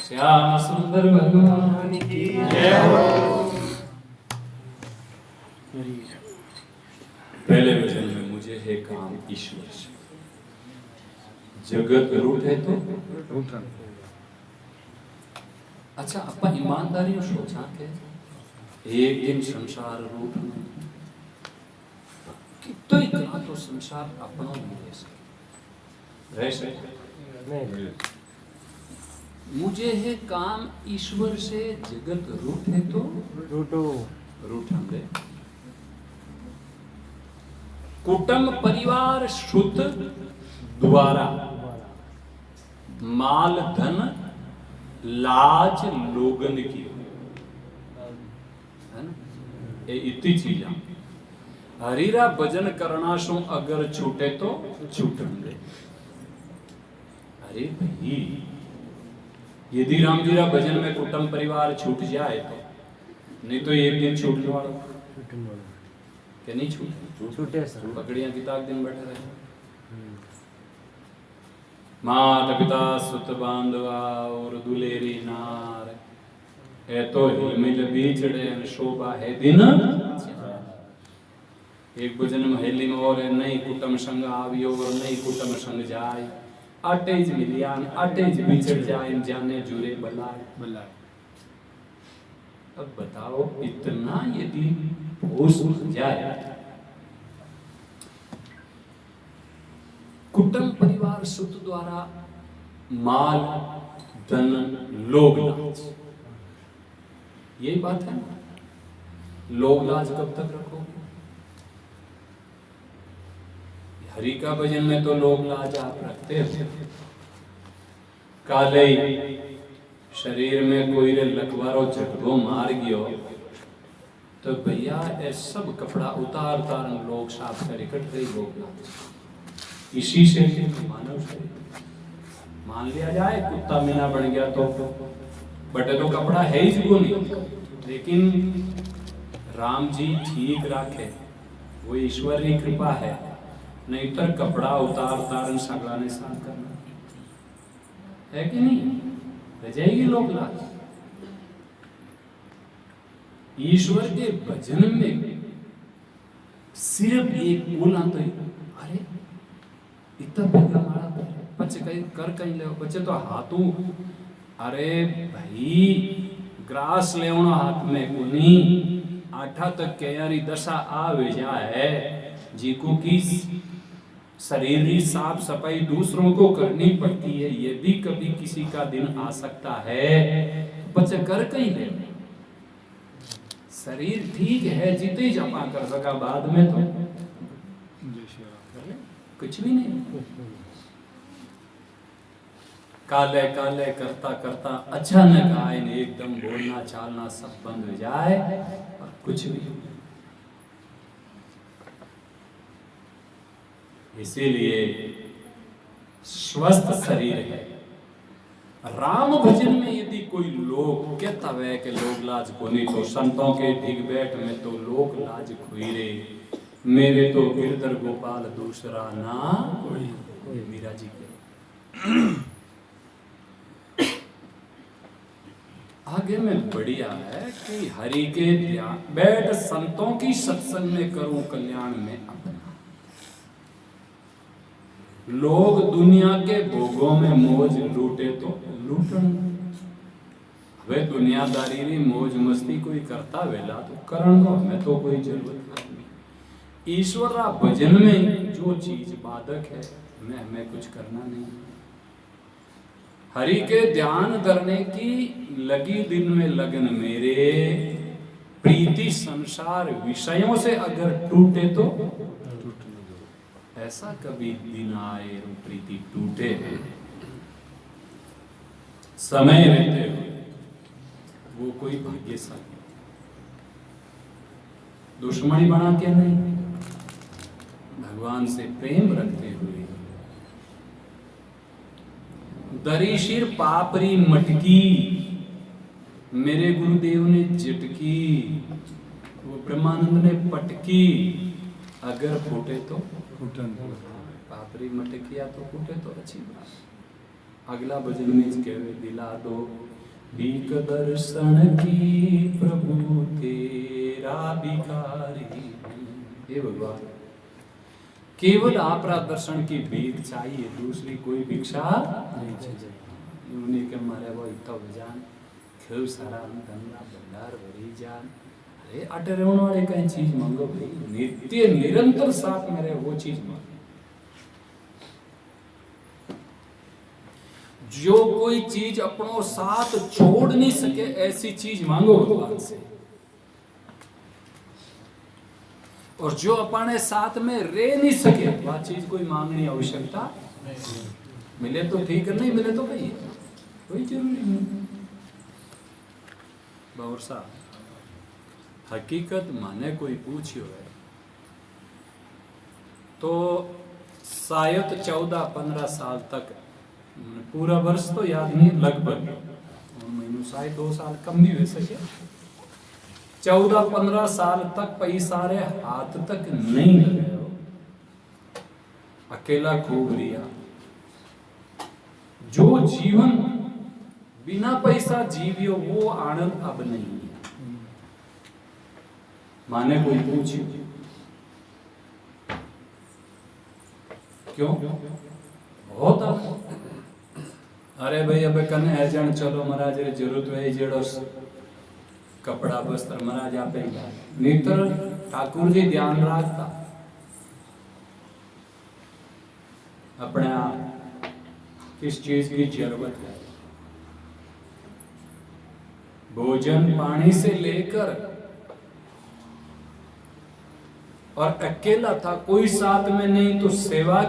श्याम सुंदर भगवान की जय हो। पहले वचन में मुझे है काम ईश्वर से, जगत रूठ है तो अच्छा अपना ईमानदारी सोचा के एक दिन संसार रूठ कितो इतना तो संसार अपना नहीं रह सके। मुझे है काम ईश्वर से, जगत रूठ है तो रूठ हमरे। कुटुंब परिवार शुद्ध द्वारा माल धन लाज लोगन की है ना, ये इतनी चीजा हरीरा भजन करना सो अगर छूटे तो छूटेंगे। अरे भाई यदि राम जी भजन में कुटुंब परिवार छूट जाए तो नहीं तो एक दिन छूट वाला क्या नहीं छूटे सर, पकड़ियां किताब दिन बैठे रहे। माता पिता सुत बांधवा और दुलेरी नार है तो हिलमिल बीचड़े शोभा है दिन। एक भजन महेली में और नहीं कुटुंब संग आवियो और नहीं कुटुंब संग जाए, अटेज मिलियान अटेज बिछड़ जाए जाने जुरे बलाय। अब बताओ इतना यदि होश हो जाए, कुटुंब परिवार सुत द्वारा माल धन लोभ लाज, यही बात है ना। लोभ लाज कब तक रखोगे? हरि का भजन में तो लोग लाज आप रखते हो। काले शरीर में कोई रे लकवारो झटको मार गयो तो भैया ये सब कपड़ा उतार उतार लोग साफ कर इकट्ठ गई लोग। इसी से मानव शरीर मान लिया जाए कुत्ता मीना बन गया तो बटे तो कपड़ा है ही जो नहीं, लेकिन राम जी ठीक रखे वो ईश्वर की कृपा है, नहीं तो कपड़ा उतार उतार सगड़ा ने साफ करना है कि नहीं, रह जाएगी लोग लाज। ईश्वर के भजन में सिर्फ एक बोला तो अरे इतना बड़ा मारा बच्चे कहीं कर कहीं ले बच्चे तो हाथों अरे भाई ग्रास ले हाथ में कुनी आठा तक के यारी दशा आवे जाए जी को की शरीर की साफ सफाई दूसरों को करनी पड़ती है, ये भी कभी किसी का दिन आ सकता है, बच्चे कर कहीं ले। शरीर ठीक है जितने जमा कर सका, बाद में तो कुछ भी नहीं। काले काले करता करता अचानक आए एकदम बोलना चालना सब बंद हो जाए और कुछ भी। इसीलिए स्वस्थ शरीर है। राम भजन में यदि कोई लोग कहता है कि लोग लाज को नहीं तो संतों के ढिग बैठ में तो लोग लाज खुईरे, मेरे तो गिरधर गोपाल दूसरा ना कोई। मीरा जी के आगे में बढ़िया है कि हरि के ध्यान बैठ संतों की सत्संग में करूं कल्याण में अपना। लोग दुनिया के भोगों में मौज लूटे तो लूटन, वे दुनियादारी री मौज मस्ती कोई करता वेला तो करण को हमें तो कोई जरूरत नहीं। ईश्वर रा भजन में जो चीज बाधक है हमें कुछ करना नहीं। हरि के ध्यान करने की लगी दिन में लगन मेरे, प्रीति संसार विषयों से अगर टूटे तो ऐसा कभी दिन आए प्रीति टूटे, समय रहते हुए वो कोई भाग्यशाली, दुश्मनी बना के नहीं, भगवान से प्रेम रखते हुए। दरीशिर पापरी मटकी मेरे गुरुदेव ने झटकी, वो ब्रह्मानंद ने पटकी, अगर फूटे तो पापरी मटकिया तो फूटे तो अच्छी बात। अगला भजन में कहे दिला दो भीख दर्शन की प्रभु तेरा भिखारी। हे भगवान केवल आपरा दर्शन की भीख चाहिए, दूसरी कोई भिक्षा नहीं चाहिए। उन्हीं के मारे वो इतना जान खूब सारा गंगा भंडार भरी जान, अरे अटे रहने वाले कहीं चीज मांगो भाई, नित्य निरंतर साथ में रहे वो चीज मांगो। जो कोई चीज अपनों साथ छोड़ नहीं सके ऐसी चीज मांगो भगवान से, और जो अपने साथ में रह नहीं सके वह चीज कोई मांगने आवश्यकता मिले तो ठीक है, नहीं मिले तो भाई कोई जरूरी नहीं। बाबर साहब हकीकत माने कोई पूछियो है तो शायद 14-15 साल तक, पूरा वर्ष तो याद नहीं, लगभग महीनों शायद 2 साल कम भी हो सके, 14-15 साल तक पैसा रे हाथ तक नहीं लगे हो, अकेला खूब रिया। जो जीवन बिना पैसा जीवियो वो आनंद अब नहीं है। माने कोई पूछियो क्यों होता, अरे भाई अब कने है जन चलो महाराज रे जरूरत है जेड़ो कपड़ा वस्त्र महाराज आप नेत्र ठाकुर जी ध्यान रखता अपने आप किस चीज की जरूरत है। भोजन पानी से लेकर और अकेला था, कोई साथ में नहीं, तो सेवा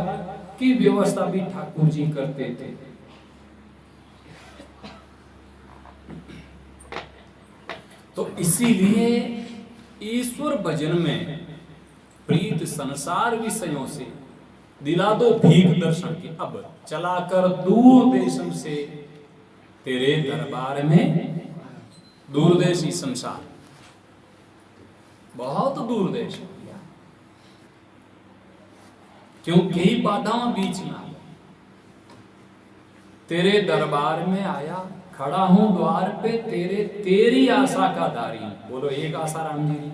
की व्यवस्था भी ठाकुर जी करते थे। तो इसीलिए ईश्वर भजन में प्रीत संसार विषयों से दिला दो भीख दर्शन की। अब चलाकर दूर देशम से तेरे दरबार में, दूर देश ही संसार, बहुत दूर देश हो गया, क्यों कई बाधाओं बीच में आ गई। तेरे दरबार में आया, खड़ा हूं द्वार पे तेरे, तेरी आशा का दारी। बोलो एक आशा राम जी की।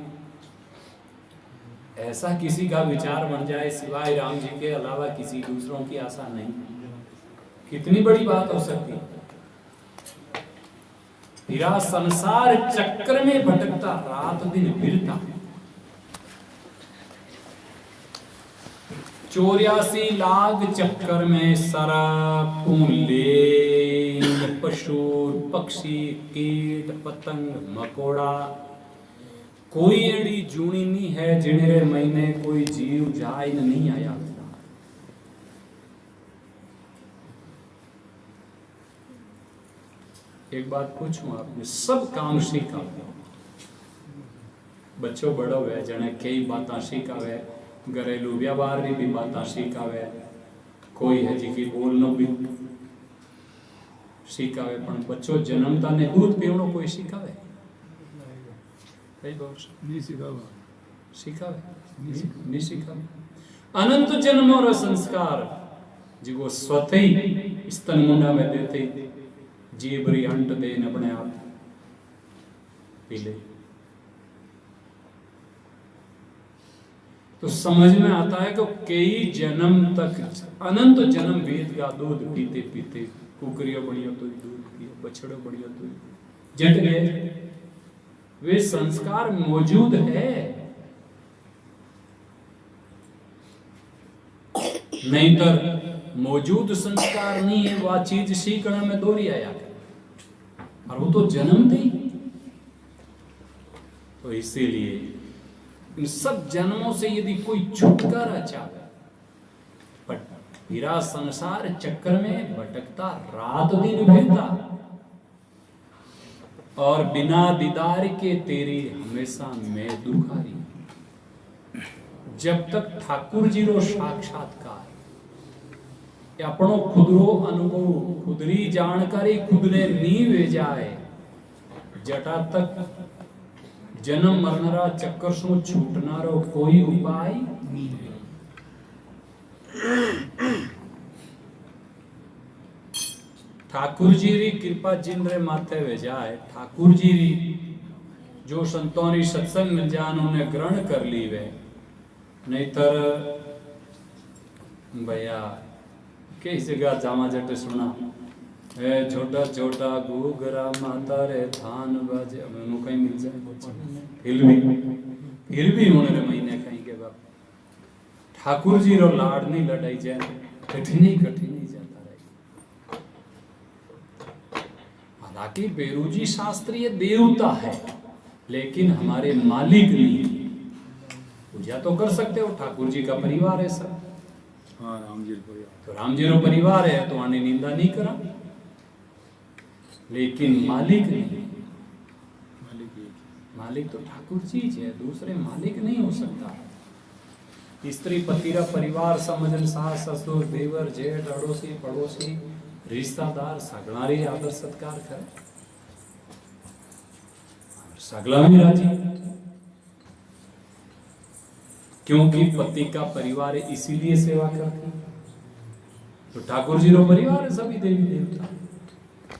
ऐसा किसी का विचार बन जाए सिवाय राम जी के अलावा किसी दूसरों की आशा नहीं, कितनी बड़ी बात हो सकती है। तेरा संसार चक्र में भटकता, रात दिन फिरता, 84 लाख चक्कर में सरप, पशु पक्षी कीट पतंग मकोड़ा, कोई एड़ी जूनी नहीं है जिन्हें महीने कोई जीव जाए नहीं आया। एक बात पूछूं आपने, सब काम सीखा, बच्चों बड़ो हुए जने कई बातें सीखावे, घरेलू व्यवहार भी बातें सीखावे, कोई है जी की बोलनो भी सीखावे, पण बच्चों जन्मता ने दूध पीवनो कोई सीखावे? नहीं सीखावे। अनंत जन्मों रो संस्कार जिगो स्वतः ही स्तन मुंडा में देते, जीवरी अंट देन अपने आप पी ले। तो समझ में आता है कि कई जन्म तक, अनंत जन्म वेद का दूध पीते पीते, कुकरियों बढ़िया तो दूध पियो, बछड़ों बढ़िया तो जट गए, वे संस्कार मौजूद है। नहीं तो मौजूद संस्कार नहीं है, वह चीज सीखने में दोरी आया और वो तो जन्म थी। तो इसीलिए इन सब जन्मों से यदि कोई छुटकारा चाहे, पर मेरा संसार चक्कर में भटकता, रात दिन फिरता, और बिना दीदार के तेरी हमेशा मैं दुखारी। जब तक ठाकुर जी रो साक्षात्कार, अपनो खुदरो अनुभव, खुदरी जानकारी खुदने नी वे जाए, जटा तक जन्म मरनारा चक्कर सो छूटनारो कोई उपाय नहीं। ठाकुर जी री कृपा जिन रे माथे वे जाए, ठाकुर जी री जो संतों री सत्संग मिल जान उन्हें ग्रहण कर ली वे, नहीं तर भैया कई जगह जामा जट सुना ए छोटा छोटा घूघरा माता रे थान बाजे, उन्होंने कहीं मिल जाए, फिर भी उन्होंने महीने कहीं के बाप ठाकुर जी रो लाड नहीं लड़ाई जाए, कठिन ही जाता रहे। हालांकि बेरूजी शास्त्रीय देवता है, लेकिन हमारे मालिक नहीं। पूजा तो कर सकते हो, ठाकुर जी का परिवार है सब। हाँ, राम जी परिवार, तो राम जी रो परिवार है तो आने निंदा नहीं करा, लेकिन मालिक नहीं। मालिक तो ठाकुर जी है, दूसरे मालिक नहीं हो सकता। स्त्री पतिरा परिवार समझन, सास ससुर देवर जेठ अड़ोसी पड़ोसी रिश्तेदार सगलारी आदर सत्कार करे, सगला भी राजी, क्योंकि पति का परिवार इसीलिए सेवा करते। तो ठाकुर जी रो परिवार है सभी देवी देवता,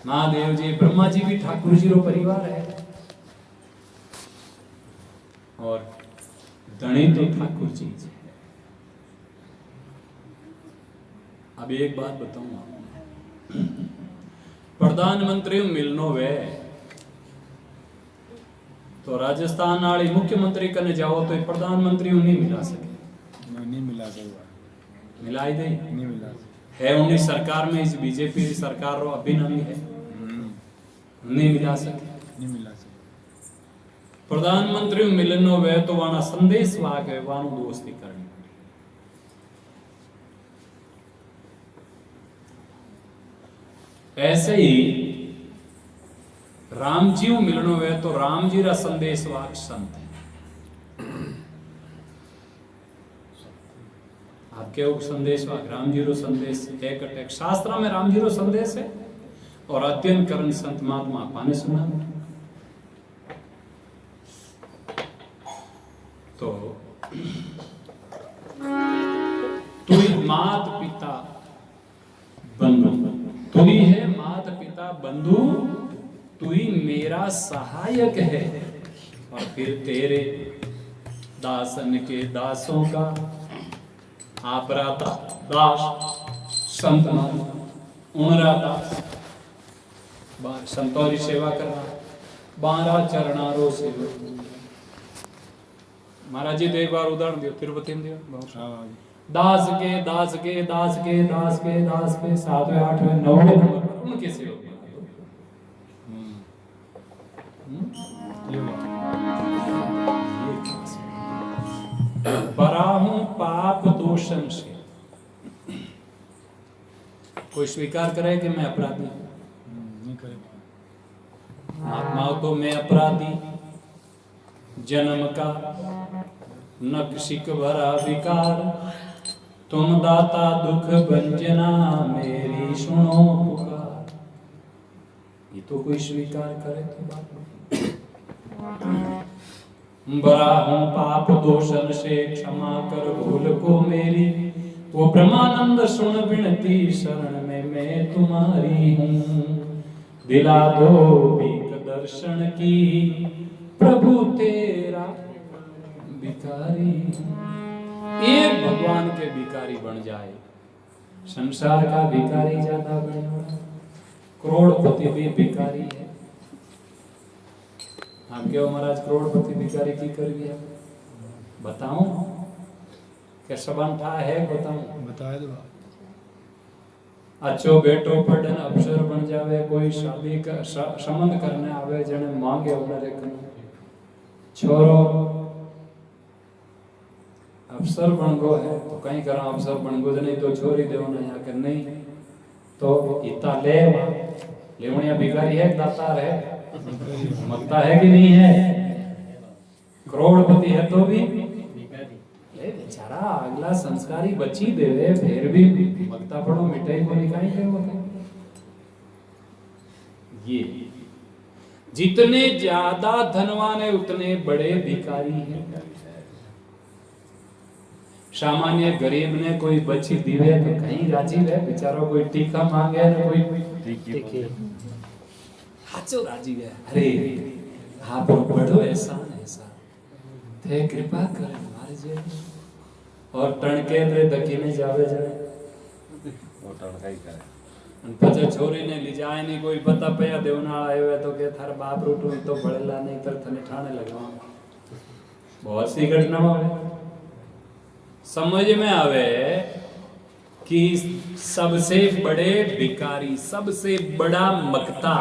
महादेव जी ब्रह्मा जी भी ठाकुर जी रो परिवार है, और धनी तो ठाकुर जी है। अब एक बात बताऊं आपको, प्रधानमंत्री मिलनो वे तो राजस्थान वाली मुख्यमंत्री कने जाओ तो प्रधानमंत्री नहीं मिला सके, नहीं मिला सके, मिलाई दे नहीं मिला है। उन्हीं सरकार में इस बीजेपी सरकार रो अभिनवी है, नहीं मिला सके, नहीं मिला सके। प्रधानमंत्री मिलनो वे तो वाना संदेश वागे वानु दोस्ती करनी। ऐसे ही राम जी मिलनो वे तो राम जी रा संदेश वाग संत है। आपके वो संदेश वाग राम जी रो संदेश एक शास्त्र में राम जी रो संदेश है और अध्ययन करन संत महात्मा पाने सुना। तो तू ही मात पिता बंधु, तू ही है मात पिता बंधु, तू ही मेरा सहायक है और फिर तेरे दासन के दासों का आपराता दास संत उनरा दास संतों की सेवा करना 12 चरणारो सेवा। महाराज जी एक बार उदाहरण दियो तिरुपति में दियो दास के दास के दास के दास के दास के 7वें 8वें 9वें नंबर पर उनके सेवक बरा हूं पाप दोषन से। कोई स्वीकार करे कि मैं अपराधी नहीं करे महात्माओं तो मैं अपराधी जन्म का न किसी को भरा विकार, तुम दाता दुख भंजना मेरी सुनो पुकार। ये तो कोई स्वीकार करे तो बात। बरा हूं पाप दोषन से क्षमा कर भूल को मेरी, वो ब्रह्मानंद सुन विनती शरण में मैं तुम्हारी हूँ। दिला दो भीख दर्शन की प्रभु तेरा भिखारी। एक भगवान के भिखारी बन जाए, संसार का भिखारी ज्यादा बन, करोड़पति भी भिखारी है। आप क्यों महाराज करोड़पति भिखारी की कर गया बताऊं क्या सबन था है बताऊं बताए दो। अच्छो बेटो पढ़न अफसर बन जावे, कोई शादी का संबंध करने आवे जने मांगे उन्हें छोरो अफसर बन गो है तो कहीं करा अफसर बन गो नहीं तो छोरी देव ना यहाँ कर नहीं तो इतना ले लेवनिया भिखारी है दातार है मगता है कि नहीं है, करोड़पति है तो भी बेचारा अगला संस्कारी बची देवे फिर भी मगता पड़ो मिठाई को निकाई दे होता। ये जितने ज्यादा धनवान है उतने बड़े भिखारी हैं। सामान्य गरीब ने कोई बची दीवे तो कहीं राजी है बेचारो, कोई टीका मांगे ना कोई हाचो राजी है। अरे आप बड़ो एहसान ऐसा थे कृपा कर हमारे जे और टणके ते दकीने जावे जाए वो टणका ही करे पछे छोरी ने ली जाए नहीं कोई पता पया देवना आयो है तो के थार बाप रूटू तो बड़ेला नहीं तर थने ठाणे लगावा। बहुत सी घटना है समझ में आवे कि सबसे बड़े भिखारी, सबसे बड़ा मक्ता,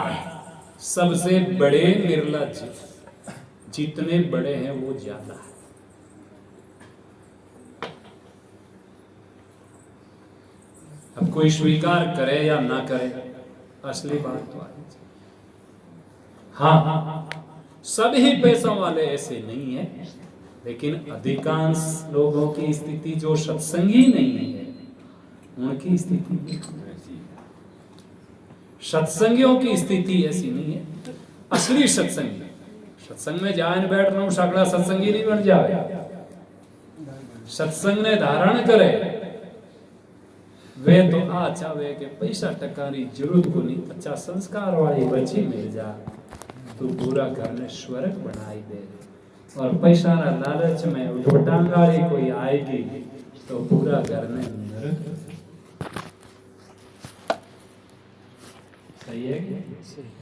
सबसे बड़े निर्लज्ज जितने बड़े हैं वो ज्यादा है। अब कोई स्वीकार करे या ना करे असली बात तो है। हाँ सभी पैसों वाले ऐसे नहीं है, लेकिन अधिकांश लोगों की स्थिति जो सत्संगी नहीं है उनकी स्थिति सत्संगियों की स्थिति ऐसी नहीं है। असली सत्संगी सत्संग में जाए बैठना हूं सगड़ा सत्संगी नहीं बन जाए, सत्संग ने धारण करे वे तो अच्छा वे के पैसा टकारी जरूरत को नहीं, अच्छा संस्कार वाली बच्ची मिल जा तो पूरा घर ने स्वर्ग बनाई दे। और पैसा ना लालच में उठोटांगारी कोई आएगी तो पूरा घर ने नरक। सही है क्या? सही।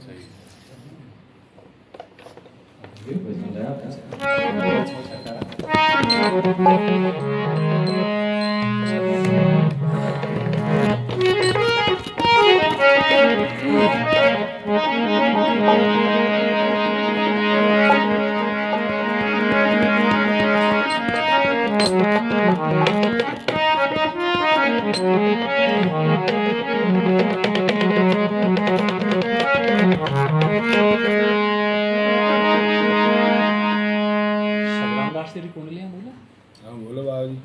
सग्रामदास तेरी कुंडलियां बोला। हाँ बोलो बाबा जी।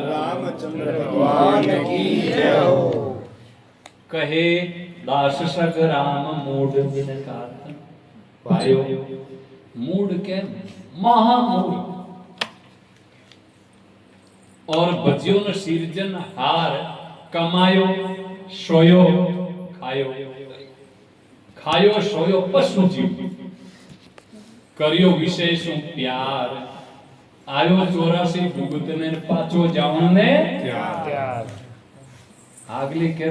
रामचंद्र भगवान की जय हो। कहे दास सग राम मूड बिन कातन पायो। मूड के महामूड और बजियो न सिरजन हार कमायो सोयो खायो। खायो सोयो पशु जीव करियो विशेष प्यार। आयो 84 भुगत ने पाछो जावन ने त्यार। आगली के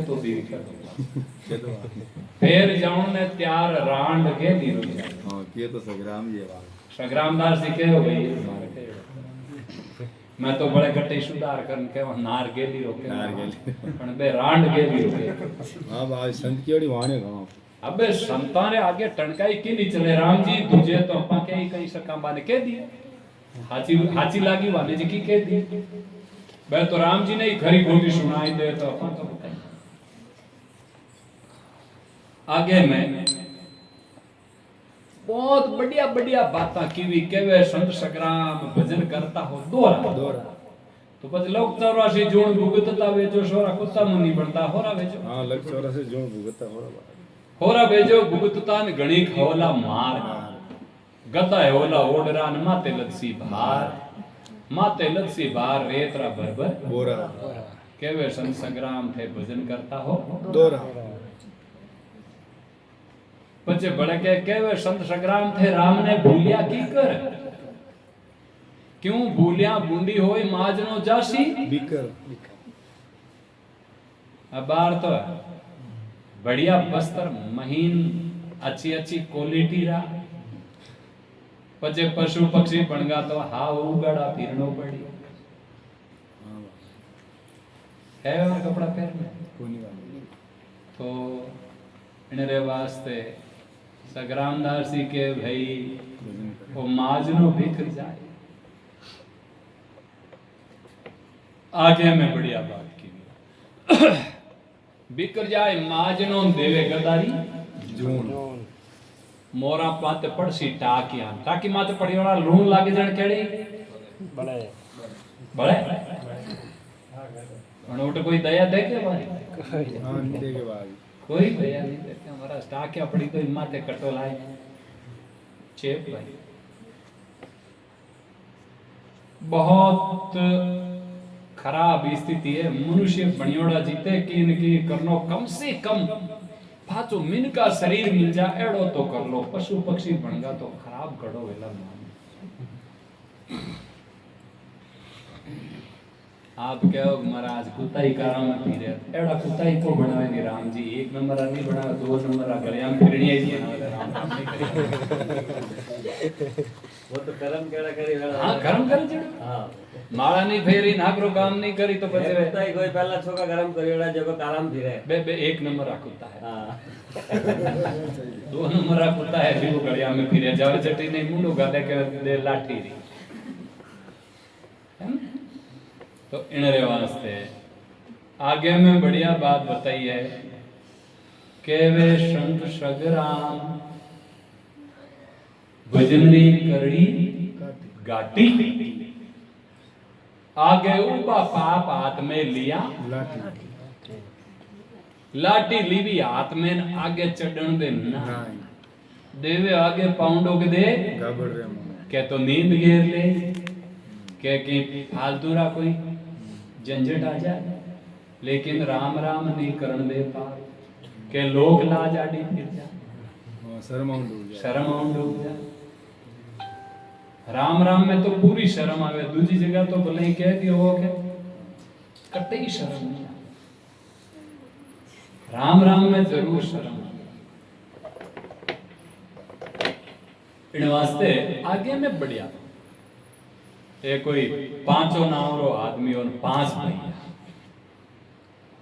तो दी फिर जावन ने त्यार रांड के दी हां ये तो संग्राम जी बात संग्रामदास जी के हो गई। मैं तो बड़े गट्टे सुधार करन के नार गेली रोके नार गेली पण बे रांड गेली रोके। हां भाई संत की ओड़ी वाणे गांव अबे संतां रे आगे टणकाई की नहीं चले। राम जी तुझे तो अपा के ही कहीं सका बाने के दी हाची हाची लागी वाले जी की के दी। बे तो राम जी ने ही खरी खोटी सुनाई दे तो अपा तो बताई। आगे में बहुत बढ़िया बढ़िया बातें कीवी केवे संत संग्राम भजन करता हो दोरा तो बस लोग 84 जोन भुगतता वेचो सोरा कुत्ता मुनि बनता होरा वेचो। हां लग 84 जोन भुगतता होरा वेचो भुगतता ने घणी खवला मार गदा है ओला ओडरा न माते लदसी भार रेतरा भरभर बोरा केवे संत संग्राम थे भजन करता हो दोरा। पछे बड़े केवे संत संग्राम थे राम ने भूलिया की कर। क्यों भूलिया बूंदी होई माजनो जासी बिकर। अब बार तो बढ़िया बस्तर महीन अच्छी अच्छी क्वालिटी रा पछे पशु पक्षी बनगा तो हा उगड़ा फिरनो पड़ी है और कपड़ा पैर में कोनी वाली तो इनरे वास्ते संग्रामदास जी के भाई वो माजनो बिखर जाए। आगे में बढ़िया बात की बिखर जाए माजनो देवे गदारी जून मोरा पाते पड़सी टाकिया टाकी माते पड़ी वाला लून लागे जण केड़ी बड़े बड़े अनोट कोई दया दे के भाई हां दे के बाद कोई दया नहीं देते। हमारा टाकिया पड़ी कोई माथे कटो लाए चेप भाई बहुत खराब स्थिति है। मनुष्य बणियोड़ा जीते कि इनकी करनो कम से कम पाचो मिन का शरीर मिल जा एड़ो तो कर लो। पशु पक्षी बनगा तो खराब करो वेला आप कहो महाराज कुत्ता ही कारण में पी रहे एड़ा कुत्ता ही को बनावे नहीं राम जी। एक नंबर नहीं बनावे 2 नंबर गलियां फिरनी ही बनावे राम वो तो कर्म केड़ा करी वेला। हां कर्म कर जड़ हां माळा नहीं फेरी नागरो काम नहीं करी तो बचे कुत्ता ही कोई पहला छोका कर्म करियोड़ा जको कालाम फिरे बे 1 नंबर कुत्ता है। हां 2 नंबर कुत्ता है जो गलियां में फिरे जावे चटी नहीं मुंडो गाले के दे लाठी री तो इनरे वास्ते आगे में बढ़िया बात बताई है के वे संत सगराम भजनरी करड़ी गाटी आगे उपा पाप हाथ में लिया लाठी लीवी हाथ में आगे चढ़न दे ना देवे आगे पाउंडो के दे गाबड़ रे के तो नींद घेर ले के की फालतू रा कोई झंझट आ जाए। लेकिन राम राम नहीं करण दे पार के लोग लाज आड़ी फिर जा शर्म डूब जा। राम राम में तो पूरी शर्म आवे दूसरी जगह तो भले ही कह दियो हो के कटे ही शर्म नहीं आवे। राम राम में जरूर शर्म इन वास्ते आगे में बढ़िया ये कोई 5 नावरो आदमी और 5 भैया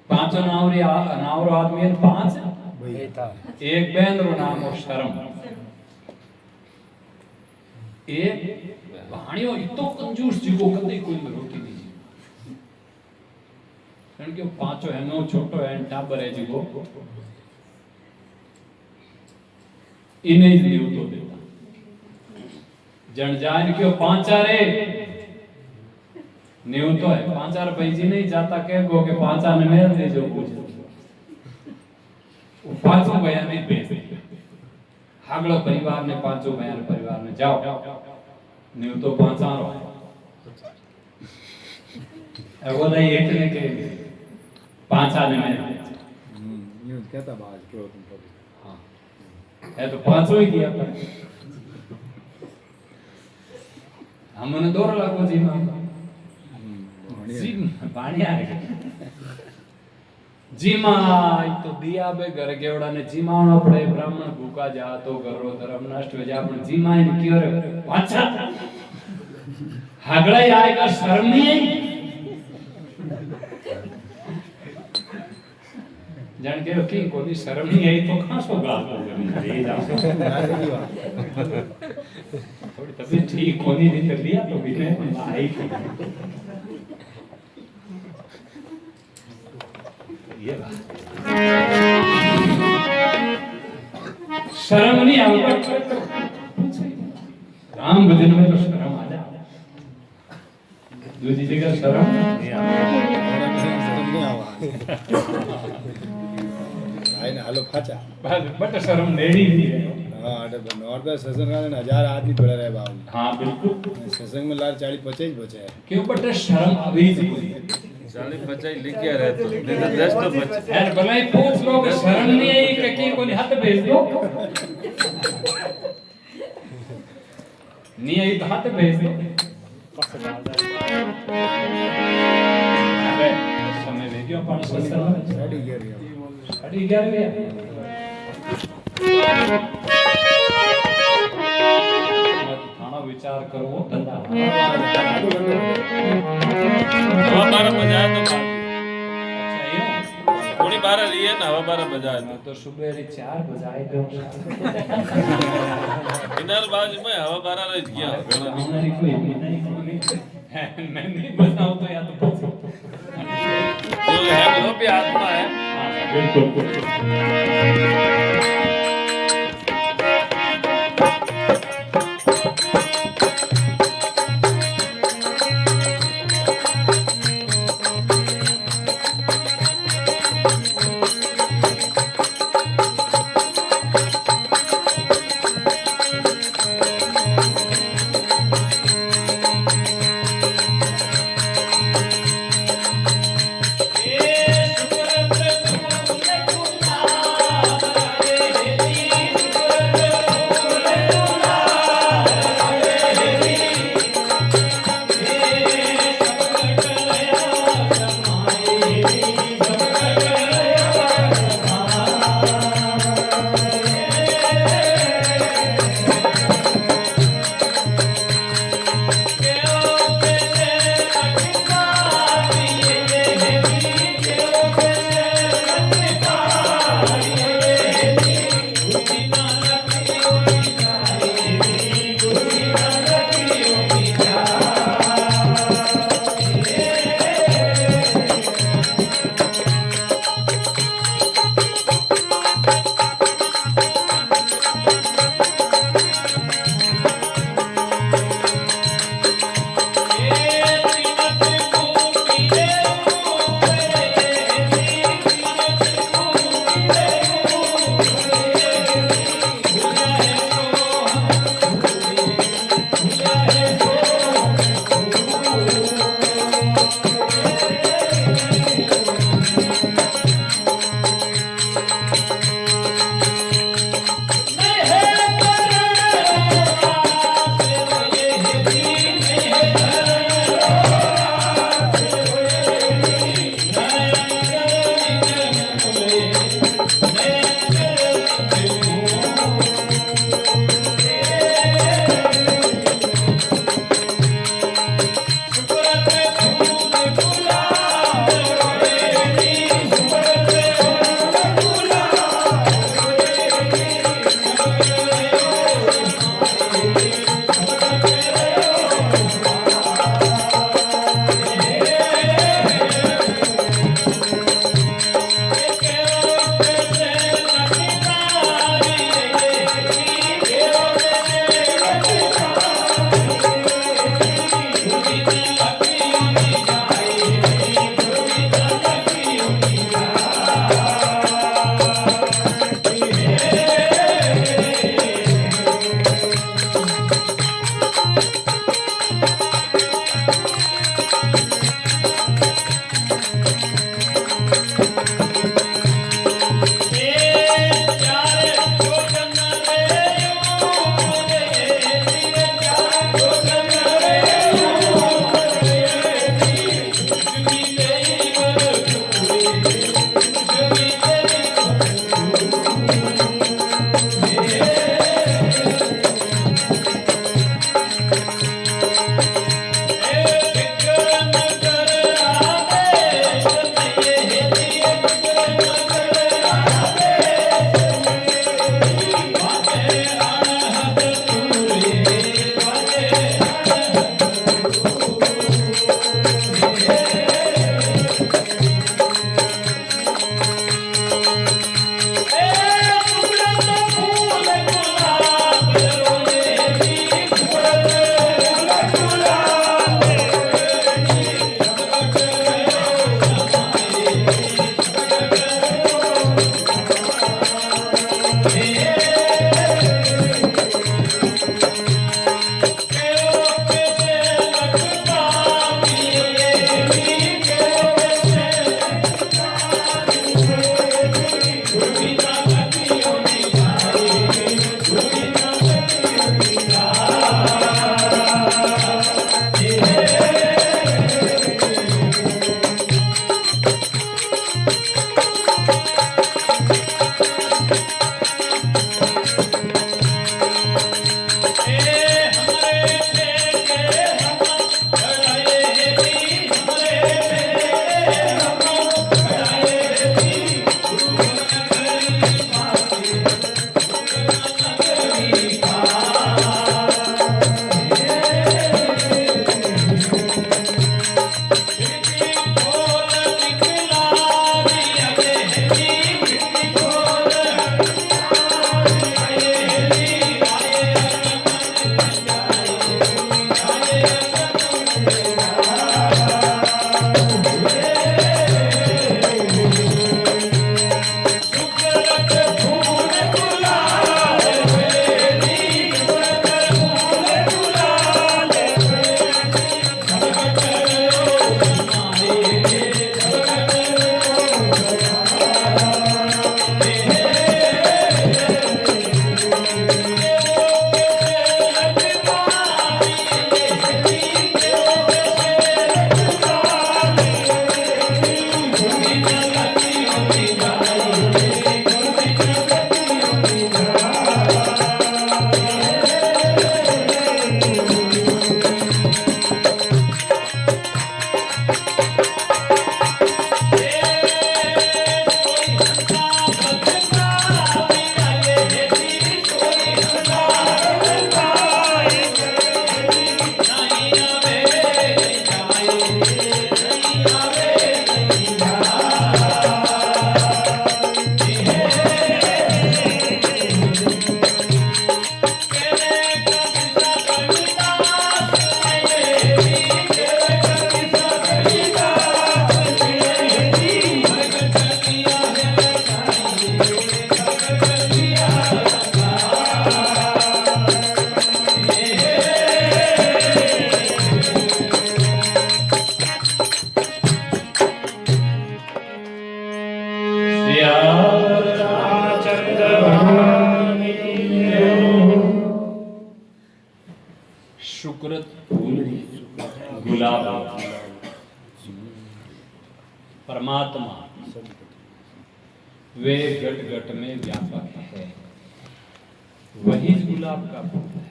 5 नावरो आदमी और 5 भैया एक बहन रो नाम और शर्म एक भाणियो इतो कंजूस जीगो कदे कोई रोटी नहीं कारण के 5 है नो छोटो है टाबर है जीगो इने ही तो देता जन जान के 5 रे न्यू तो है 5 रुपए जी नहीं जाता कह गो के 5 आने मेल दे जो कुछ वो 5 बयान नहीं भेज हागलो परिवार ने 5 बयान परिवार में जाओ न्यू तो 5 आ रहा है वो नहीं एक ने के 5 आने में न्यू कहता बाज क्यों तुम कभी हाँ है तो 5 ही दिया पर हमने 2 लाख को जी मां जी पानी आ गया जी मां तो दिया बे घर केवड़ा ने जी मां पड़े ब्राह्मण भूखा जा तो घरो धर्म नष्ट हो जा पण जी मां ने क्यों रे पाछा हागड़ा आएगा शर्म नहीं आई जान के की कोई शर्म नहीं आई तो कहां सो गाल ले जा थोड़ी तबीयत ठीक होनी नहीं कर लिया तो भी नहीं आई ये शर्म नहीं आवता राम भजन में तो शर्म आ जा दूसरी जगह शर्म नहीं आए ना हालो फाचा बट शर्म नेड़ी नहीं है हां अरे नॉर्थ में सत्संग में 1000 आदमी पड़ा रहे बाबू हां बिल्कुल सत्संग में लाल 40 50 ही बचे हैं क्यों बट शर्म अभी जी 40-50 लिख के रहते नहीं तो 10 तो बचे यार भले ही पूछ लो कि शर्म नहीं आई कि की कोई हाथ भेज दो नहीं आई तो हाथ भेज दो अबे समय ले गयो 500 साल साड़ी गिर गया अड़ी गया रे थाना विचार करो धंधा हवा 12 बजाए तो अच्छा ये थोड़ी 12 लिए ना हवा 12 बजाए मैं तो सुबह 4 बजाए दो इनर बाज में हवा 12 रह गया हमारी कोई नहीं मैं नहीं बताऊं तो या तो बचो जो है वो भी आत्मा है बिल्कुल शुक्रत फूल गुलाब परमात्मा वे घट घट में व्यापक है, वही गुलाब का फूल है।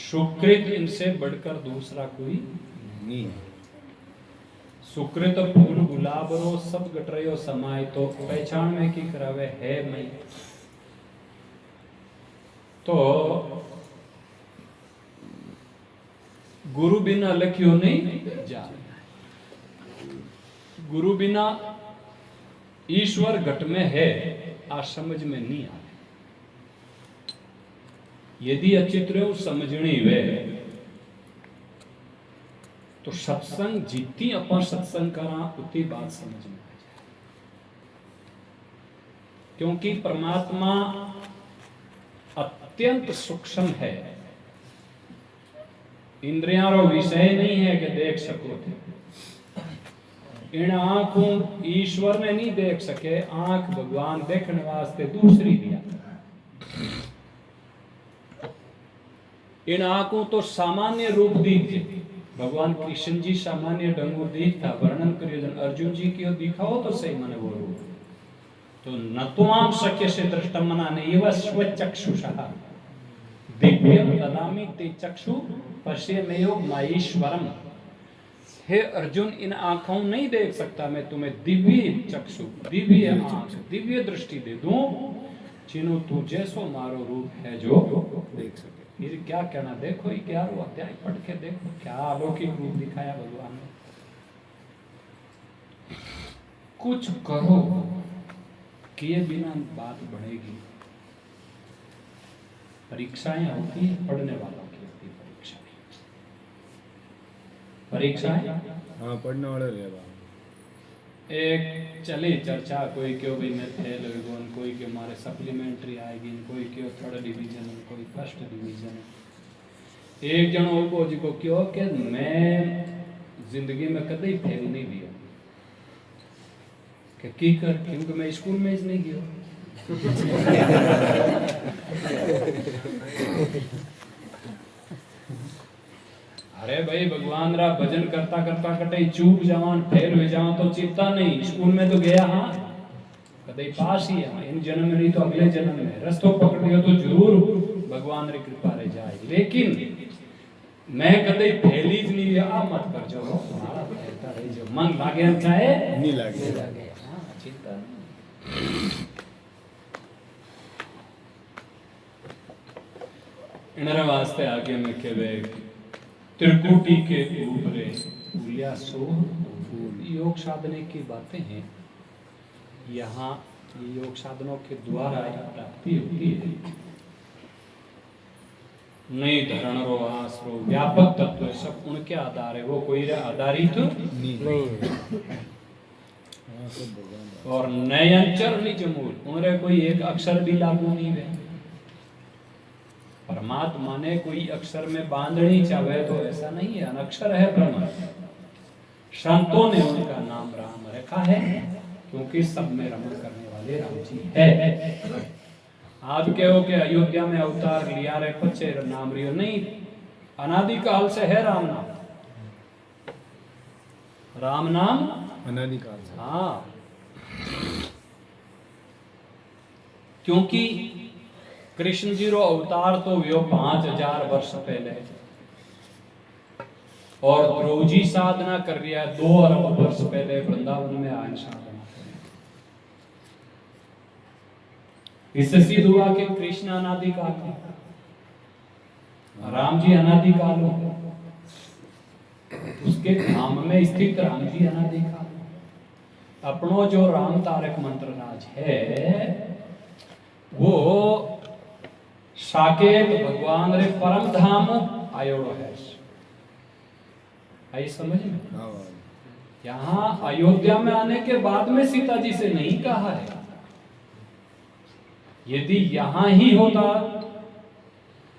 सुकृत इनसे बढ़कर दूसरा कोई नहीं है। सुकृत फूल गुलाब रो सब गटरयो समाय तो पहचान में की करावे है मैं। तो गुरु बिना लख्यो नहीं जा, गुरु बिना ईश्वर घट में है आ समझ में नहीं आवे। यदि अचित्र समझनी वे तो सत्संग जितनी अपन सत्संग करा उतनी बात समझ में आ जाए, क्योंकि परमात्मा अत्यंत सूक्ष्म है। इंद्रियां रो विषय नहीं है कि देख सको थे। इन आंखों ईश्वर ने नहीं देख सके, आंख भगवान देखने वास्ते दूसरी दिया। इन आंखों तो सामान्य रूप दीजिए, भगवान कृष्ण जी सामान्य ढंगो दिखता वर्णन करियो जन अर्जुन जी की दिखाओ तो सही मने वो रूप तो न तो आम शक्य से दृष्टम मनाने एव स्वचक्षुषः दिव्यम ददामि ते चक्षु पश्येमेव महेश्वरम। हे अर्जुन, इन आंखों नहीं देख सकता मैं तुम्हें दिव्य चक्षु, दिव्य आंख, दिव्य दृष्टि दे दूं जिन्हों तू जैसो मारो रूप है जो देख सके। फिर क्या कहना, देखो 11वां अध्याय पढ़ के देखो क्या अलौकिक रूप दिखाया भगवान ने। कुछ करो किए बिना बात बढ़ेगी। परीक्षाएं होती है पढ़ने वालों की, होती परीक्षाएं हाँ पढ़ने वाले रहेगा। एक चली चर्चा, कोई क्यों भाई मैं फेल हो गया, कोई क्यों हमारे सप्लीमेंट्री आएगी, कोई क्यों थर्ड डिवीजन, कोई फर्स्ट डिवीजन। एक जन हो जी को क्यों कि मैं जिंदगी में कभी फेल नहीं दिया की कर, क्योंकि मैं स्कूल में ही नहीं गया। अरे भाई भगवान रा भजन करता करता कटे चूक जवान फेल हो जाओ तो चिंता नहीं, स्कूल में तो गया हाँ कदे पास ही है, इन जन्म में नहीं तो अगले जन्म में रस्तो पकड़ लियो तो जरूर भगवान री कृपा रह जाए। लेकिन मैं कदे फेल ही नहीं गया, मत कर जो हमारा फैलता रही जो मन लागे चाहे नहीं लागे हाँ चिंता नहीं। इनरे वास्ते आगे में कहवे त्रिकुटी के ऊपरे फूलिया सो फूल। योग साधने की बातें हैं, यहाँ योग साधनों के द्वारा प्राप्ति होती है। नहीं धरण रो आस रो व्यापक तत्व सब उनके आधार है, वो कोई आधारित नहीं और नयंचर निज मूल उनरे कोई एक अक्षर भी लागू नहीं है। परमात्मा ने कोई अक्षर में बांधनी चाहे तो ऐसा नहीं है, अनक्षर है ब्रह्म। संतों ने उनका नाम राम रखा है क्योंकि सब में रमन करने वाले राम जी है। आज कहो कि अयोध्या में अवतार लिया रे पचे नाम रियो नहीं, अनादि काल से है राम नाम। राम नाम अनादि काल से। हाँ, क्योंकि कृष्ण जी रो अवतार तो वो 5000 वर्ष पहले और ध्रुव जी साधना कर रिया 2 अरब वर्ष पहले वृंदावन में आए साधना। इससे सिद्ध हुआ कि कृष्ण अनादि काल है, राम जी अनादि काल हो, उसके धाम में स्थित राम जी अनादि काल। अपनो जो राम तारक मंत्र राज है वो साकेत भगवान रे परम धाम आयोड़ो है। आई समझ में? यहाँ अयोध्या में आने के बाद में सीता जी से नहीं कहा है। यदि यहाँ ही होता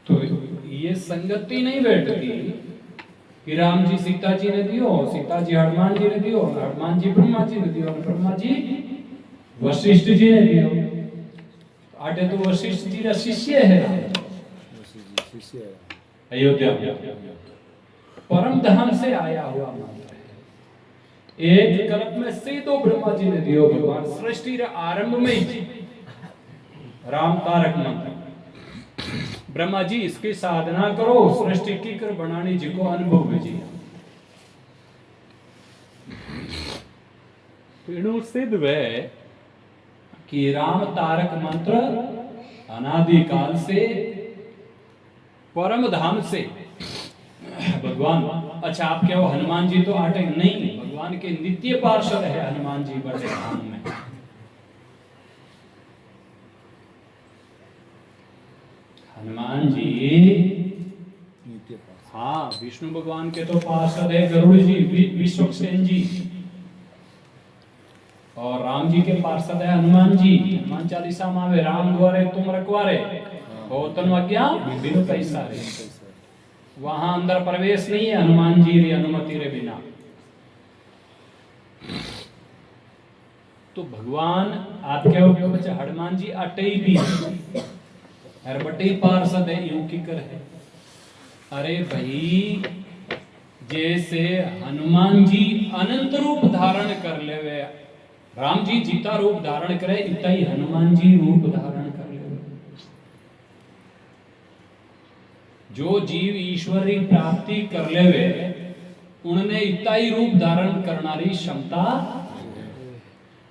तो ये संगति नहीं बैठती कि राम जी सीता जी ने दियो, सीता जी हनुमान जी ने दियो, हनुमान जी ब्रह्मा जी ने दियो, ब्रह्मा जी वशिष्ठ जी ने दियो। आटे तो वशिष्ठ जी का शिष्य है। अयोध्या परम धाम से आया हुआ मंत्र है। एक कल्प में सीधो ब्रह्मा जी ने दियो भगवान सृष्टि रे आरंभ में ही राम तारक मंत्र। ब्रह्मा जी इसकी साधना करो, सृष्टि की कर बनानी जी को अनुभव में जी। तो सिद्ध वे कि राम तारक मंत्र अनादि काल से परम धाम से भगवान। अच्छा आप क्या हो हनुमान जी तो आटे नहीं, भगवान के नित्य पार्षद है हनुमान जी बड़े धाम में। हनुमान जी हाँ विष्णु भगवान के तो पार्षद है गरुड़ जी, विश्वक्सेन जी, और राम जी के पार्षद है हनुमान जी। हनुमान चालीसा में आवे राम द्वारे तुम रखवारे हो तनु अज्ञा बिनु पैसा रे। वहां अंदर प्रवेश नहीं है हनुमान जी री अनुमति रे बिना। तो भगवान आपके ऊपर हनुमान जी अटे भी हर बटे पार्षद है यूं की कर है। अरे भाई जैसे हनुमान जी अनंत रूप धारण कर लेवे, राम जी जीता रूप धारण करे इतना ही हनुमान जी रूप धारण कर लेवे। जो जीव ईश्वर की प्राप्ति कर लेवे उन्हें इतना ही रूप धारण करनारी क्षमता।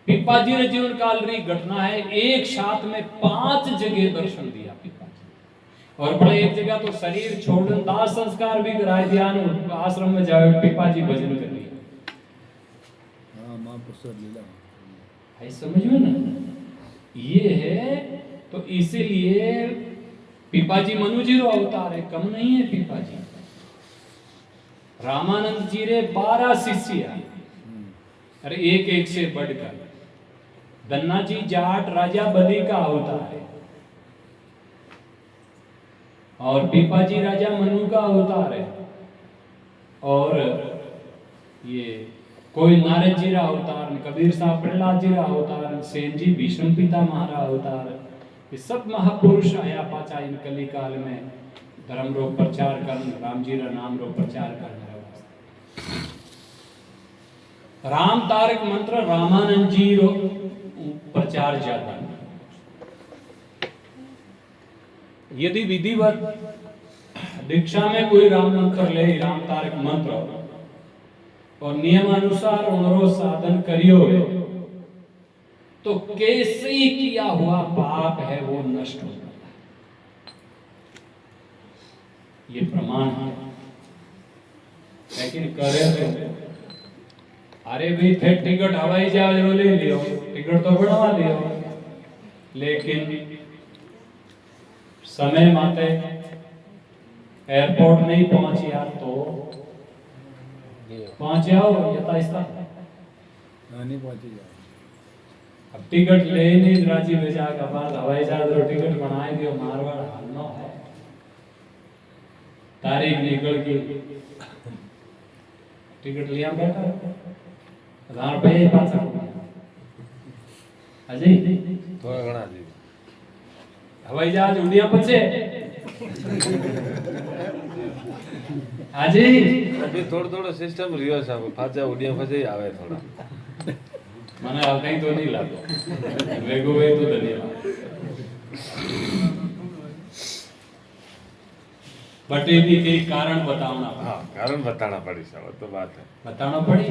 पिपा जी ने जीवन काल री घटना है, एक साथ में 5 जगह दर्शन दिया पिपा जी। और बड़े एक जगह तो शरीर छोड़न दाह संस्कार भी कराए दिया, आश्रम में जाए पिपा जी भजन कर लिया। भाई समझ में ना ये है। तो इसीलिए पिपा जी मनु जी रो अवतार है, कम नहीं है पिपा जी। रामानंद जी रे 12 शिष्य, अरे एक एक से बढ़कर। धन्ना जी जाट राजा बलि का अवतार है, और पिपा जी राजा मनु का अवतार है, और ये कोई नारद जी रा अवतार, कबीर साहब प्रहलाद जी रा अवतार, सेन जी भीष्म पिता महारा अवतार। ये सब महापुरुष आया पाचा इन कली काल में धर्म रो प्रचार करन, राम जी रा नाम रो प्रचार करन। राम तारक मंत्र रामानंद जी रो प्रचार ज्यादा। यदि विधिवत दीक्षा में कोई राम मंत्र ले, राम तारक मंत्र, और नियमानुसार उनरो साधन करियो तो कैसे किया हुआ पाप है वो नष्ट हो जाता है। ये प्रमाण है। लेकिन करे तो अरे भाई थे टिकट हवाई जहाज रो ले लियो, टिकट तो बनवा लियो, लेकिन समय माते एयरपोर्ट नहीं पहुंचिया तो पहुंचे आओ यथास्था नहीं पहुंचे जाओ। अब टिकट ले नहीं राजी भेजा का बाद हवाई जहाज रो टिकट बनाए दियो मारवाड़ हालनो है। तारीख निकल गई, टिकट लिया बैठा 1000 रुपये पासा अजय थोड़ा घना जी हवाई जहाज उड़िया पछे अजय अभी थोड़ा सिस्टम रियो साहब फाजा उड़िया फजे आवे थोड़ा મને આ કઈ તો નહીં લાગતો વેગો વે તો ધન્યવાદ बट ये भी एक कारण बताना। हाँ कारण बताना पड़ी साहब तो बात है बताना पड़ी,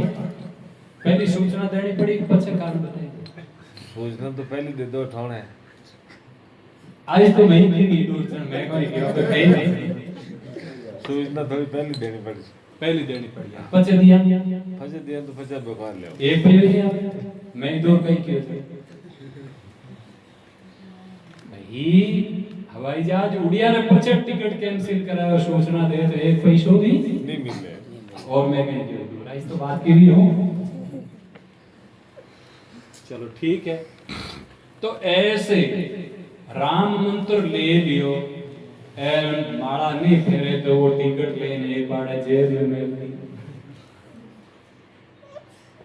पहली सूचना देनी पड़ी पछे कारण बताइए। सूचना तो पहले दे दो ठोने आज तो मैं ही नहीं दूसरा मैं कोई किया तो कहीं नहीं, सूचना थोड़ी पहले देनी पड़ी, पहले देनी पड़ी पछे दिया फजे दिया तो फजे बेकार ले एक पहले दिया मैं ही दो कहीं किया भाई। हवाई जहाज उड़िया ने पछे टिकट कैंसिल कराया, सूचना दे तो एक पैसों भी नहीं मिले और मैं कहीं दे दूं। इस तो बात की रही हूं। चलो ठीक है। तो ऐसे राम मंत्र ले लियो, माला नहीं फेरे तो वो टिकट लेने एक बार जेब में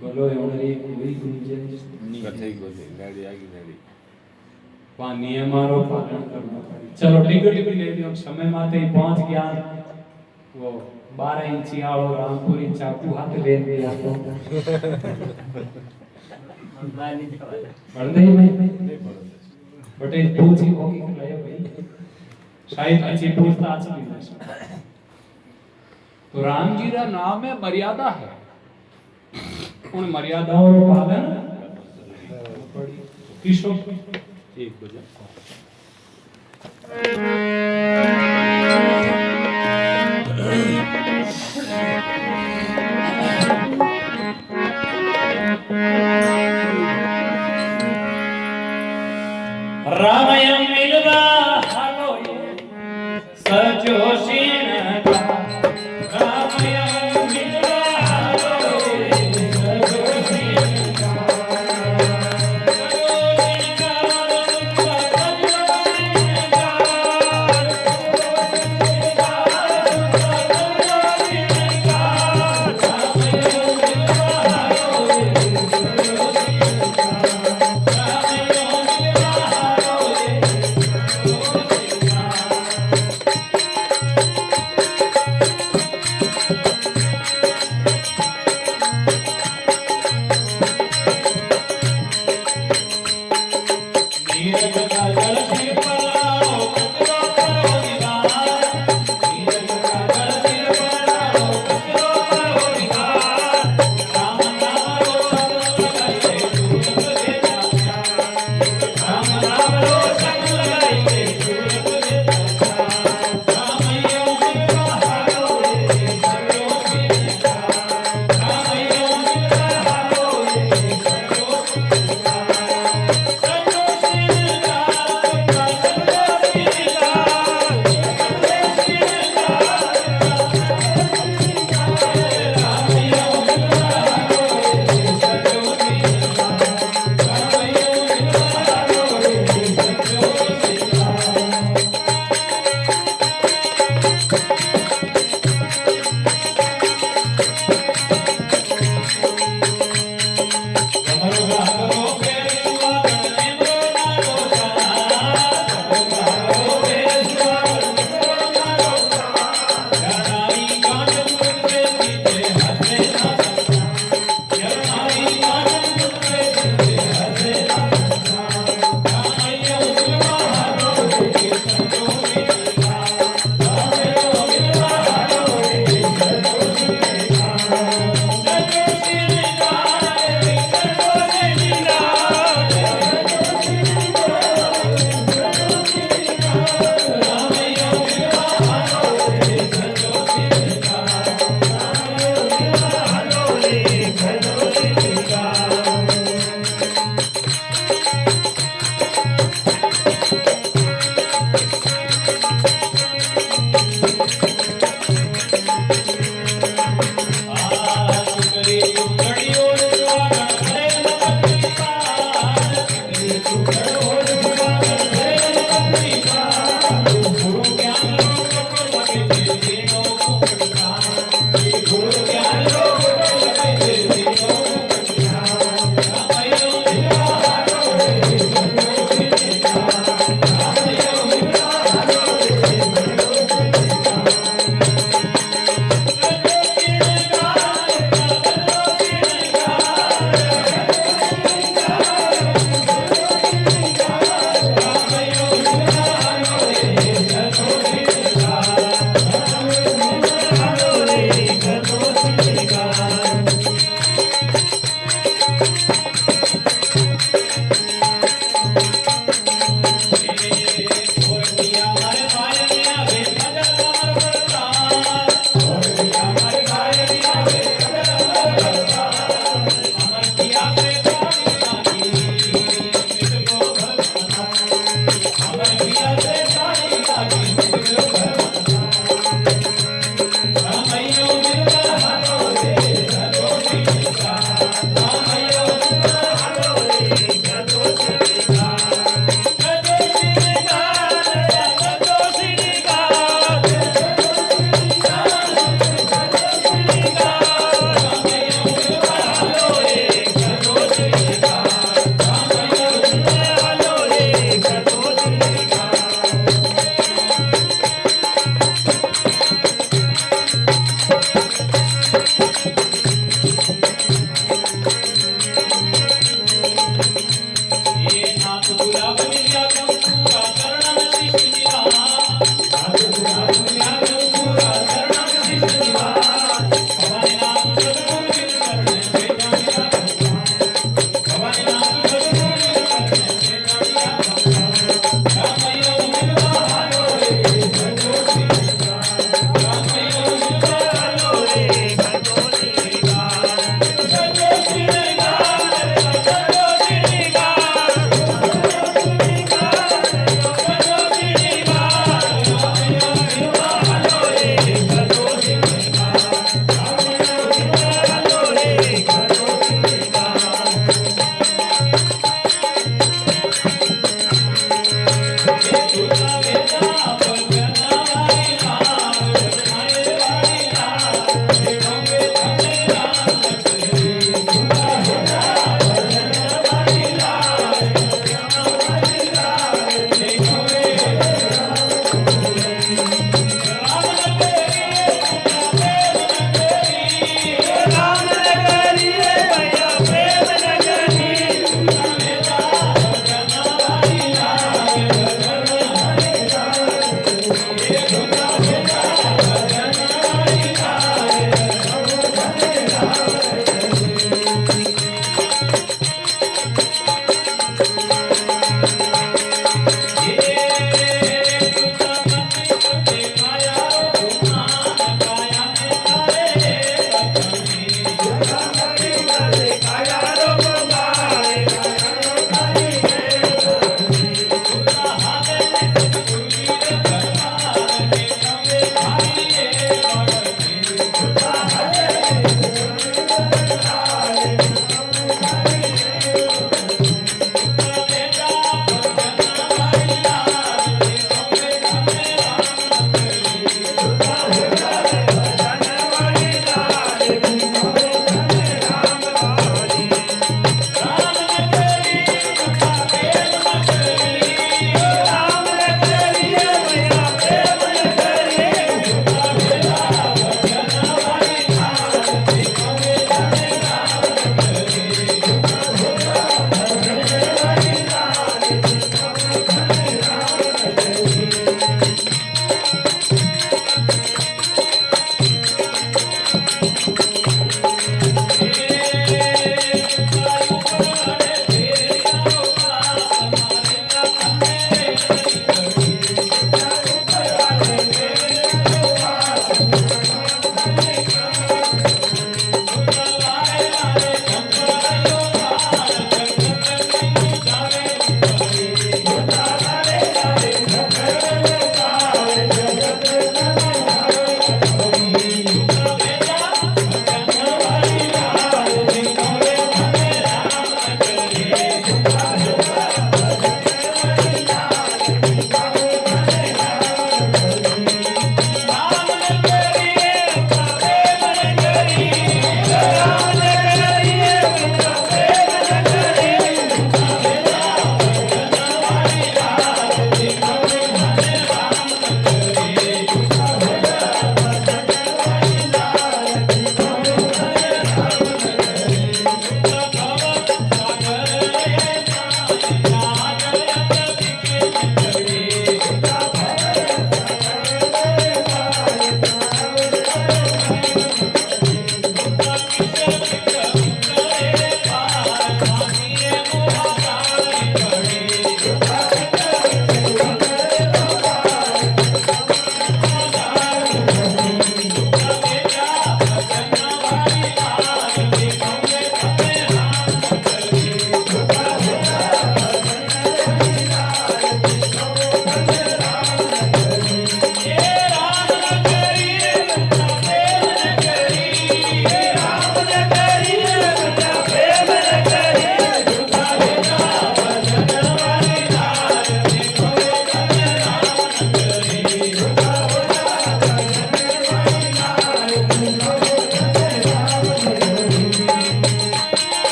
बोलो कोई गुंजाइश कथे को गाड़ी आगी गाड़ी वहाँ नियमारो पालन करना पड़े। चलो टिकट भी ले लियो, समय माते ही पहुंच गया। वो 12 इंची आड़ो रामपुरी चाकू हाथ ले लिया तो बाहर नहीं जावा बढ़ नहीं भाई बटे पूछी होगी कि लाया भाई शायद अच्छी पूछताछ नहीं हो सकती। तो राम जी का नाम में मर्यादा है, उन मर्यादाओं का पालन किशोर एक बजे रामयम मिलवा हालो सजो सीन का रामयम मिलवा हालो सजो सीन का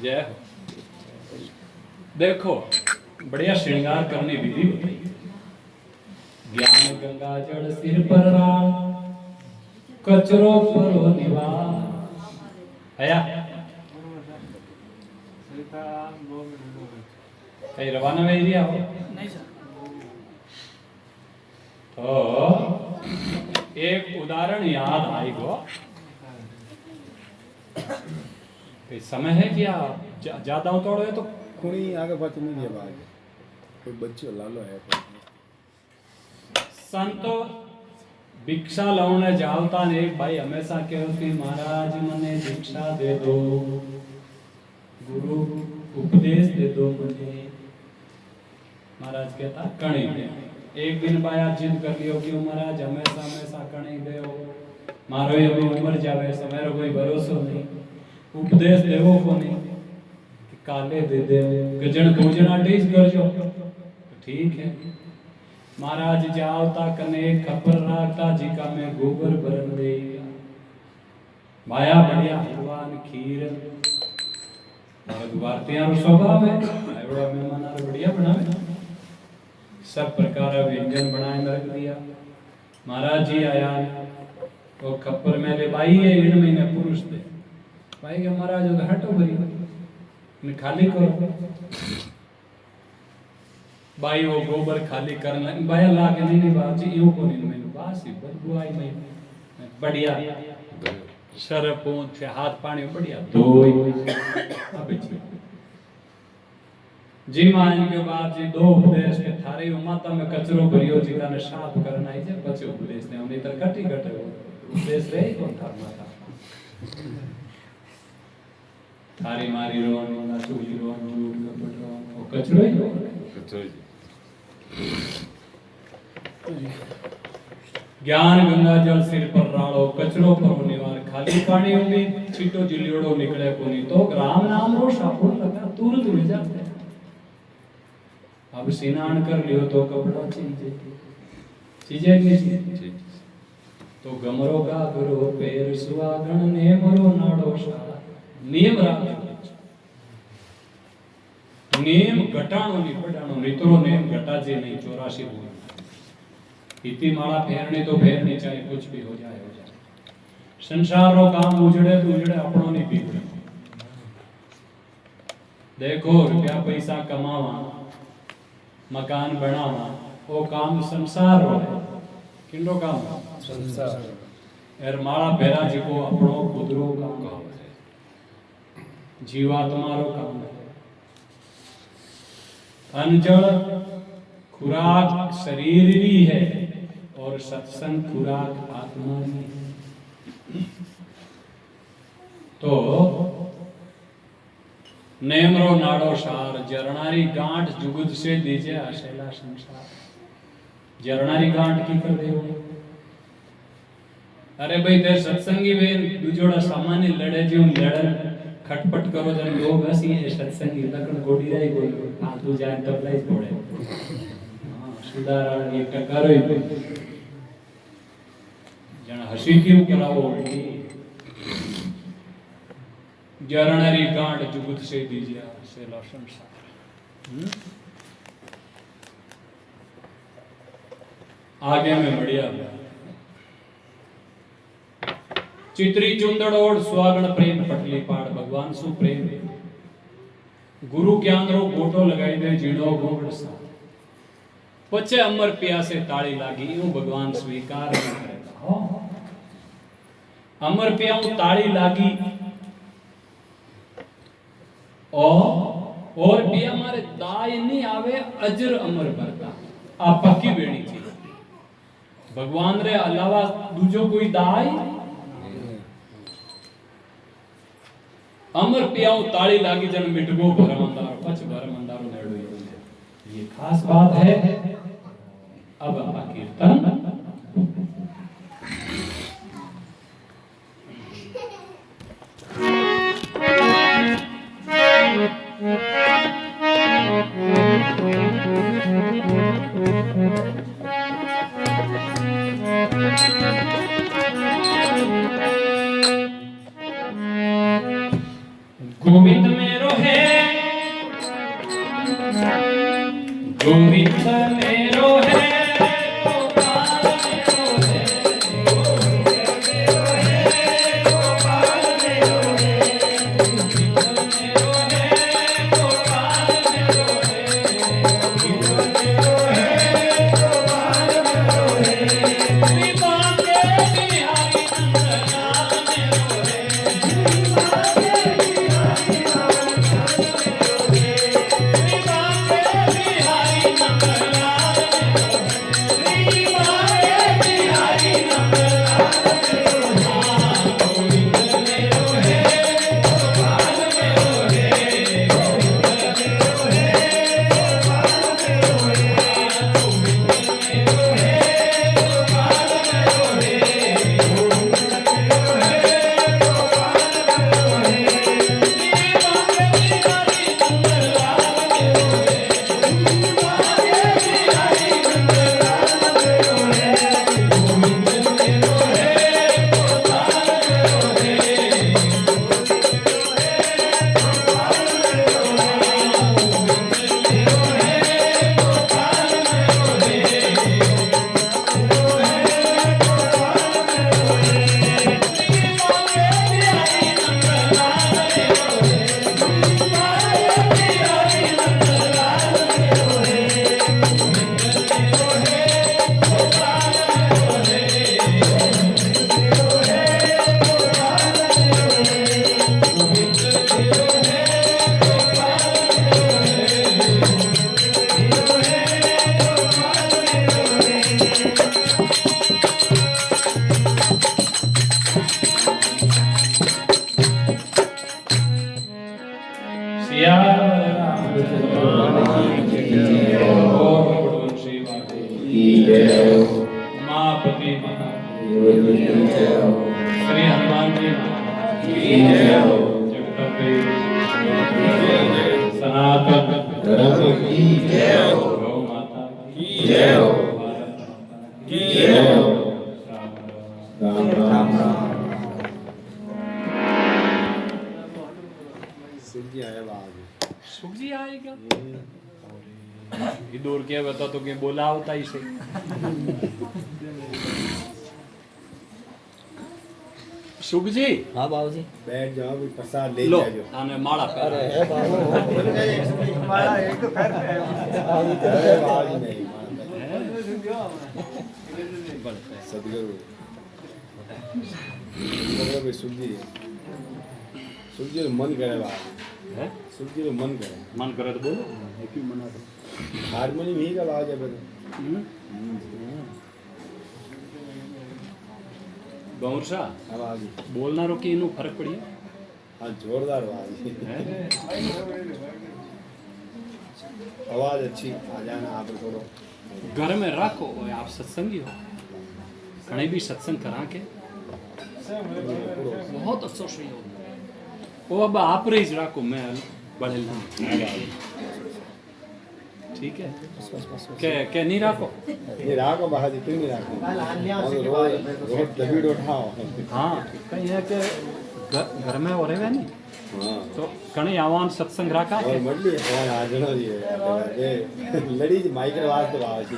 जय हो। देखो बढ़िया श्रृंगार करने विधि बताई। ज्ञान गंगा जल सिर पर राम, कचरो परो निवार। आया कहीं रवाना में एरिया हो नहीं सर। तो एक उदाहरण याद आएगा। समय है क्या ज्यादा उतारो है तो खूनी आगे पाछे नहीं दिया बात कोई बच्चो लालो है संतो भिक्षा लाने जावता ने एक भाई हमेशा कहो कि महाराज मने भिक्षा दे दो, गुरु उपदेश दे दो मुझे। महाराज कहता कणी दे। एक दिन बाया जिद कर लियो कि महाराज हमेशा हमेशा कणी देओ, मारो ये उम्र जावे समय रो कोई भरोसो नहीं, उपदेश देवो को नहीं कि काले दे दे गजन भोजन आटीज करजो। ठीक है महाराज जावता कने खबर राखता जी का मैं गोबर भरन दे माया बढ़िया हलवान खीर और भारतीय स्वभाव है बड़ा मेहमान आ बढ़िया बनावे सब प्रकार व्यंजन बनाए रख दिया। महाराज जी आया वो खबर में ले भाई है इन महीने पुरुष थे भाई के महाराज जो हटो भरी ने खाली करो। भाई वो गोबर खाली करना बाया ला के नहीं बात जी यूं को नहीं मैंने बास ही बदबू आई मैं बढ़िया सर पोंछ से हाथ पानी बढ़िया धोई अब जी मान के बाद जी दो उपदेश के थारे माता में कचरो भरियो जी का ने साफ करना है जे बचे उपदेश ने हमने तर कटी कटे उपदेश रे कौन थार माता थारी मारी रोन ना चूली रोन झूठ कपट रोन वो कचरो ही कचरो ज्ञान गंगा जल सिर पर राड़ो कचरो पर निवार खाली पानी में भी छीटो जिलियोड़ो निकले कोनी तो राम नाम रो सापुर लगा तुरंत उड़ जाते। अब स्नान कर लियो तो कपड़ा चीजे नहीं तो गमरो का गुरु पैर सुहागण ने मरो नाड़ो सा नियम राख नेम घटाणो नहीं पढ़ाणो नितरो नेम घटा जे नहीं 84 बोल इति माला फेरने तो फेरनी चाहे कुछ भी हो जाए संसार रो काम उजड़े तो उजड़े अपनो नहीं बिगड़े। देखो रुपया पैसा कमावा मकान बनावा वो काम संसार रो है किंडो काम संसार एर माला फेरा जी को अपनो खुदरो काम है जीवात्मा रो काम है। अंजल खुराक शरीर की है और सत्संग खुराक आत्मा की। तो नेमरो नाड़ो सार जरनारी गांठ जुगुद से दीजे अशेला संसार जरनारी गांठ की कर दे। अरे भाई तेरे सत्संगी वे दूजोड़ा सामान्य लड़े जीव लड़न खटपट करो जन लोग हसी है सत्संगी लकड़ गोड़ी रही बोलो हां तू जाए तब लाई पड़े हां सुधारण एक टकारो जन हसी क्यों करावो उल्टी जरणरी गांठ जुगत से दीजिए से संसार आगे में बढ़िया चित्री चुंदड़ोड़ स्वागण प्रेम पटली पाड़ भगवान सु प्रेम गुरु ज्ञान रो गोटो लगाई दे जीणो गोगड़ सा पचे अमर पिया से ताड़ी लागी यूं भगवान स्वीकार नहीं करेगा अमर पिया ताड़ी लागी और पिया मारे दाय नहीं आवे अजर अमर भरता आ पक्की बेड़ी थी भगवान रे अलावा दूजो कोई दाय अमर पियाओ ताली लागी जन मिटगो भरमंदार पच भरमंदारो नेड़ो ये खास बात है अब अपना कीर्तन गोविंद मेरो है गोविंद मेरो है गोपाल मेरो है गोविंद मेरो है गोपाल मेरो है गोविंद मेरो है गोपाल मेरो है गोविंद मेरो है गोपाल मेरो है कृपा के बिहारी नंदलाल मेरो है उमापति श्री हनुमान जी जगदम्बे सनातन गौ माता राम राम। सुख जी आएगा दूर के बता तो के बोला होता ही सही। सुख जी हाँ बाबू जी बैठ जाओ भी प्रसाद ले लो जाओ। आने माड़ा पे अरे है बाबू हमारा एक तो खैर है अरे बाबू नहीं सदगुरु सदगुरु सुख जी मन करे बाबू है सुख जी मन करे मन करे तो बोलो क्यों मना दो। हारमोनियम ही का आवाज है बस गौर सा आवाज बोलना रो कि इनु फर्क पड़ी हाँ जोरदार आवाज है आवाज अच्छी आ जाना आप थोड़ो घर में रखो आप सत्संगी हो कहीं भी सत्संग करा के बहुत अच्छा सही हो वो अब आप रही राखो मैं बढ़े ठीक है क्या नहीं राखो ये राखो बाहर क्यों नहीं राखो रोज दबीड़ उठाओ हाँ कहीं है कि घर में हो रहे हैं नहीं हाँ तो कहीं आवान सत्संग रखा और है मडली और आजनो ये लड़ी माइक आवाज तो आवे छी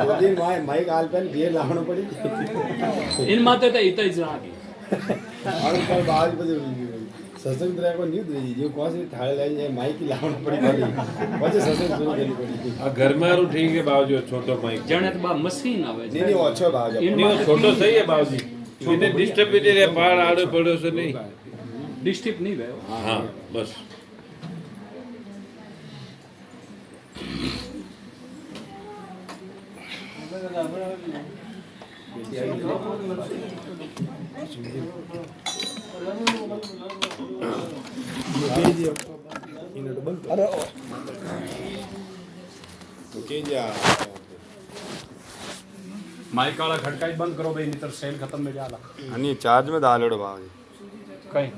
दो दिन माइक आल पेन घेर लावणो पड़ी इन माते तो इतना ही जागी और कल बाज बजे सत्संग तरह को न्यू दे जो कौन सी थाले लाई जाए माइक की लावणो पड़ी वजह सत्संग शुरू करनी पड़ी घर में आरू ठीक है बाबूजी छोटो माइक जने तो बा मशीन आवे नहीं वो अच्छा बाज नहीं वो छोटो सही है बाबूजी इन्हें डिस्टर्ब भी नहीं रहे पहाड़ आड़े पड़े से नहीं डिस्टर्ब नहीं भयो हाँ बस अरे ओके जा माइक वाला खटका ही बंद करो भाई नहीं तो सेल खत्म में जाला अनि चार्ज में डालोड़ो बाबूजी कहीं